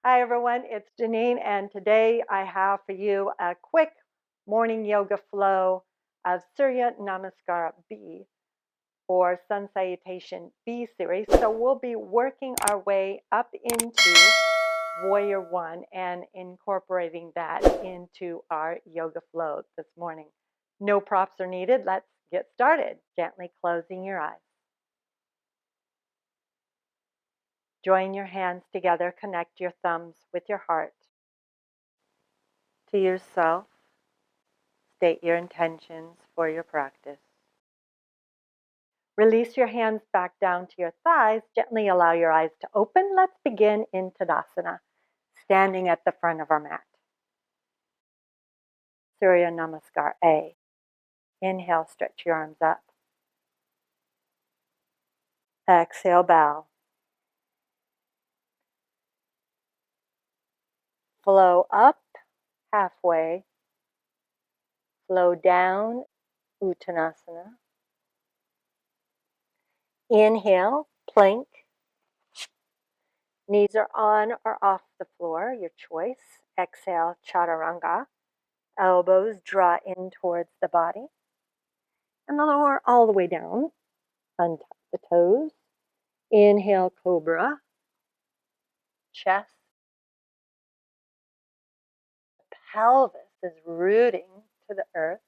Hi everyone, it's Genene, and today I have for you a quick morning yoga flow of Surya Namaskar B or Sun Salutation B Series. So we'll be working our way up into Warrior One and incorporating that into our yoga flow this morning. No props are needed. Let's get started. Gently closing your eyes. Join your hands together, connect your thumbs with your heart. To yourself, state your intentions for your practice. Release your hands back down to your thighs. Gently allow your eyes to open. Let's begin in Tadasana, standing at the front of our mat. Surya Namaskar A. Inhale, stretch your arms up. Exhale, bow. Flow up halfway. Flow down, Uttanasana. Inhale, plank. Knees are on or off the floor, your choice. Exhale, chaturanga. Elbows draw in towards the body. And the lower all the way down. Untuck the toes. Inhale, cobra. Chest. Pelvis is rooting to the earth.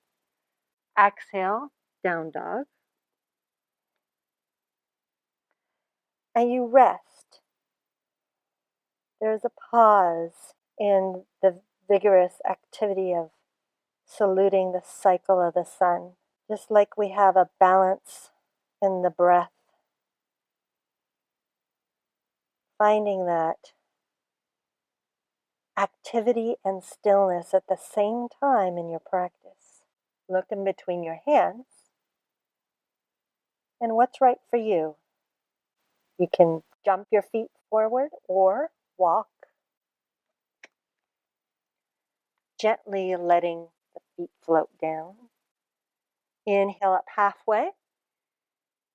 Exhale, down dog. And you rest. There's a pause in the vigorous activity of saluting the cycle of the sun. Just like we have a balance in the breath. Finding that activity and stillness at the same time in your practice. Look in between your hands and what's right for you. You can jump your feet forward or walk, gently letting the feet float down. Inhale up halfway.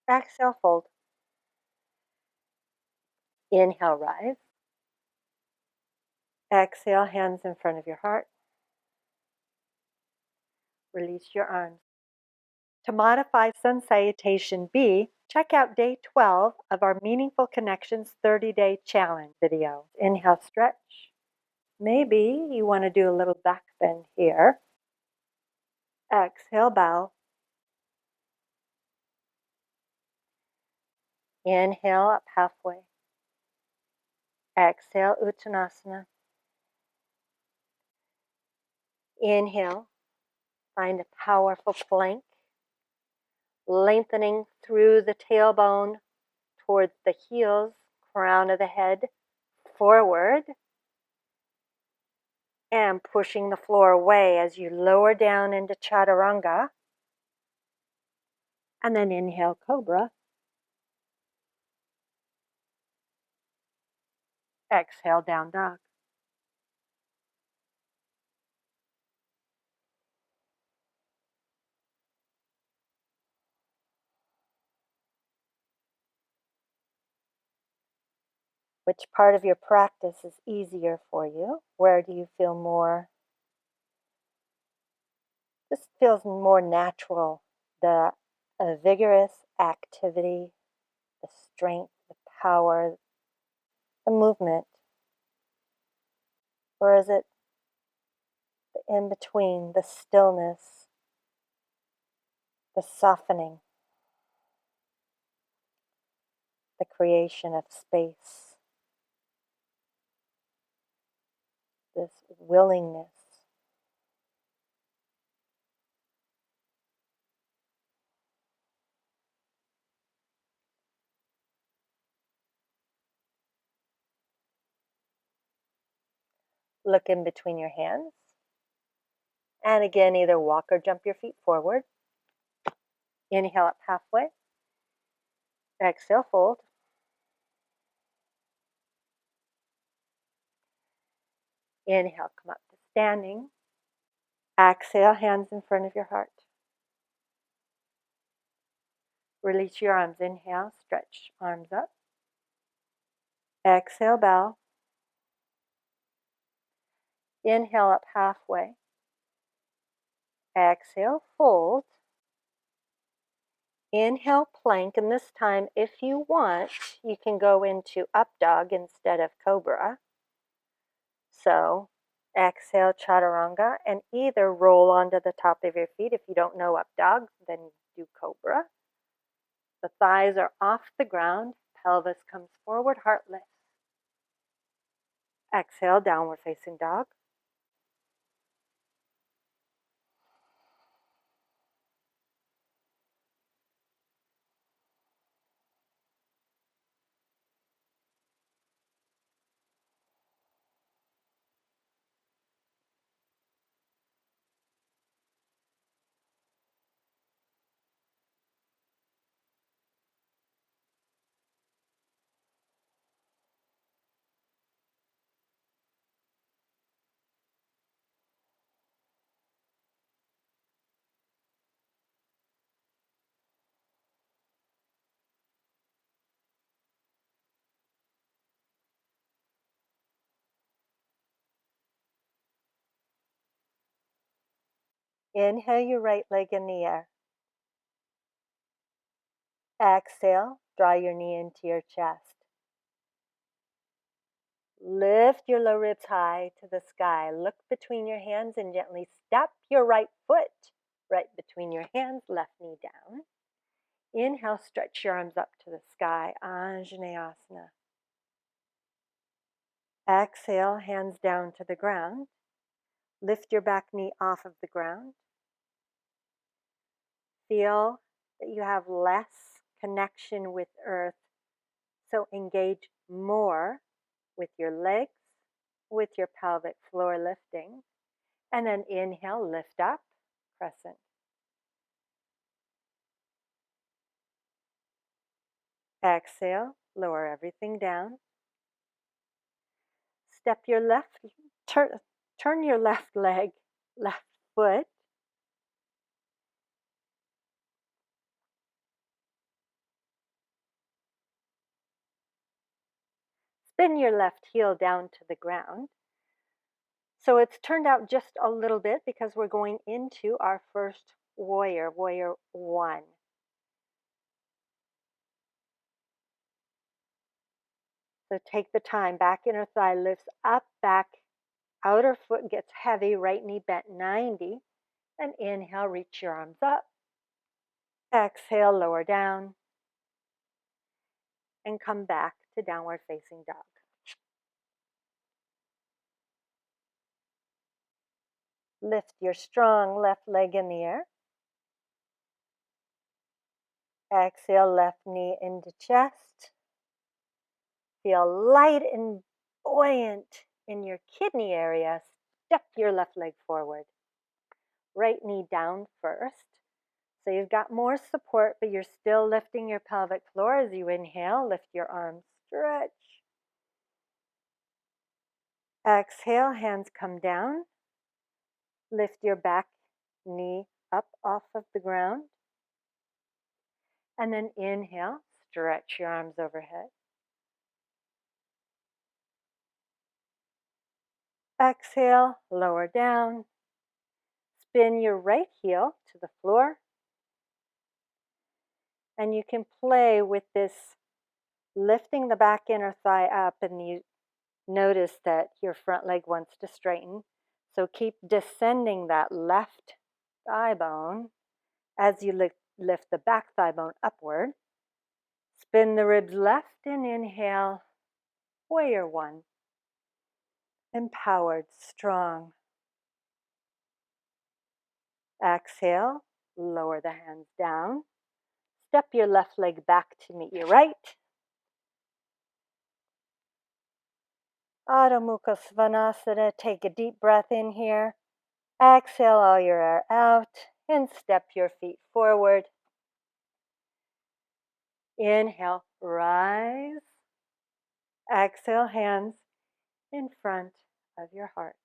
Exhale, fold. Inhale, rise. Exhale, hands in front of your heart. Release your arms. To modify Sun Salutation B, check out day 12 of our Meaningful Connections 30-Day Challenge video. Inhale, stretch. Maybe you want to do a little back bend here. Exhale, bow. Inhale, up halfway. Exhale, Uttanasana. Inhale, find a powerful plank, lengthening through the tailbone towards the heels, crown of the head, forward, and pushing the floor away as you lower down into chaturanga. And then inhale, cobra. Exhale, down dog. Which part of your practice is easier for you? Where do you feel more? This feels more natural. The vigorous activity, the strength, the power, the movement. Or is it the in between, the stillness, the softening, the creation of space, this willingness? Look in between your hands. And again, either walk or jump your feet forward. Inhale up halfway. Exhale, fold. Inhale, come up to standing. Exhale, hands in front of your heart. Release your arms. Inhale, stretch arms up. Exhale, bow. Inhale up halfway. Exhale, fold. Inhale, plank, and this time, if you want, you can go into up dog instead of cobra. So, exhale, chaturanga, and either roll onto the top of your feet. If you don't know up dog, then do cobra. The thighs are off the ground, pelvis comes forward, heart lifts. Exhale, downward facing dog. Inhale your right leg in the air. Exhale, draw your knee into your chest. Lift your low ribs high to the sky. Look between your hands and gently step your right foot right between your hands, left knee down. Inhale, stretch your arms up to the sky, Anjaneyasana. Exhale, hands down to the ground. Lift your back knee off of the ground. Feel that you have less connection with earth, so engage more with your legs, with your pelvic floor lifting. And then inhale, lift up, crescent. Exhale, lower everything down. Step your left, turn your left leg, left foot. Spin your left heel down to the ground. So it's turned out just a little bit because we're going into our first warrior, warrior one. So take the time, back inner thigh lifts up, back outer foot gets heavy, right knee bent 90, and inhale, reach your arms up. Exhale, lower down, and come back to downward facing dog. Lift your strong left leg in the air. Exhale, left knee into chest. Feel light and buoyant in your kidney area. Step your left leg forward. Right knee down first. So you've got more support, but you're still lifting your pelvic floor as you inhale. Lift your arms, stretch. Exhale, hands come down. Lift your back knee up off of the ground. And then inhale, stretch your arms overhead. Exhale, lower down. Spin your right heel to the floor. And you can play with this, lifting the back inner thigh up, and you notice that your front leg wants to straighten. So keep descending that left thigh bone as you lift the back thigh bone upward. Spin the ribs left and inhale, warrior one. Empowered, strong. Exhale, lower the hands down. Step your left leg back to meet your right. Adho Mukha Svanasana, take a deep breath in here. Exhale all your air out and step your feet forward. Inhale, rise. Exhale, hands in front of your heart.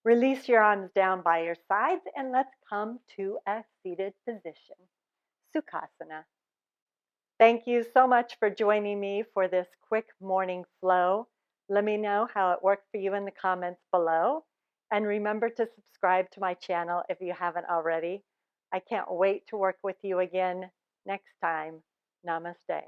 Release your arms down by your sides and let's come to a seated position, Sukhasana. Thank you so much for joining me for this quick morning flow. Let me know how it worked for you in the comments below. And remember to subscribe to my channel if you haven't already. I can't wait to work with you again next time. Namaste.